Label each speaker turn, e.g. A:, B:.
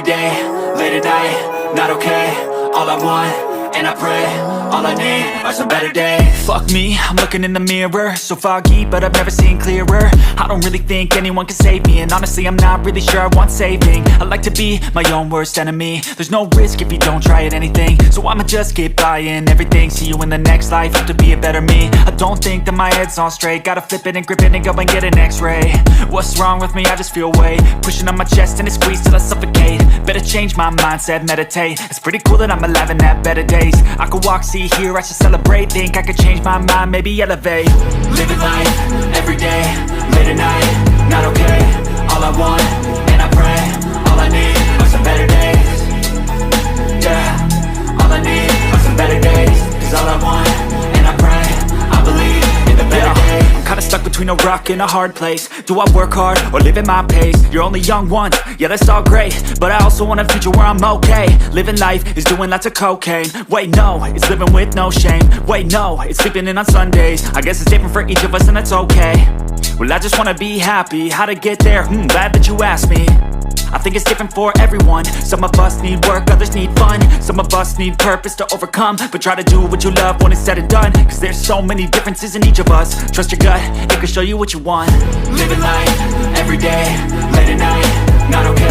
A: day, late at night, not okay. All I want, and I pray, all I need are some better days. Fuck me, I'm looking in the mirror, so foggy, but I've never seen clearer. I don't really think anyone can save me, and honestly I'm not really sure I want saving. I like to be my own worst enemy. There's no risk if you don't try at anything, so I'ma just keep buying everything. See you in the next life, have to be a better me. I don't think that my head's on straight, gotta flip it and grip it and go and get an x-ray. What's wrong with me? I just feel weight pushing on my chest and it squeezes till I suffocate. Better change my mindset, meditate. It's pretty cool that I'm alive and have better days. I could walk, see, hear, I should celebrate. Think I could change my mind, maybe elevate. Living life, every day, late at night, not okay. All I want, and I pray, all I need are some better days. Yeah, all I need are some better days. Cause all I want, and I pray, I believe in the better days. I'm kinda stuck between a rock and a hard place. Do I work hard or live at my pace? You're only young once, yeah that's all great, but I also want a future where I'm okay. Living life is doing lots of cocaine. Wait no, it's living with no shame. Wait no, it's sleeping in on Sundays. I guess it's different for each of us and that's okay. Well I just wanna be happy, how to get there? Glad that you asked me. I think it's different for everyone. Some of us need work, others need fun. Some of us need purpose to overcome. But try to do what you love when it's said and done. Cause there's so many differences in each of us. Trust your gut, it can show you what you want. Living life, every day, late at night, not okay.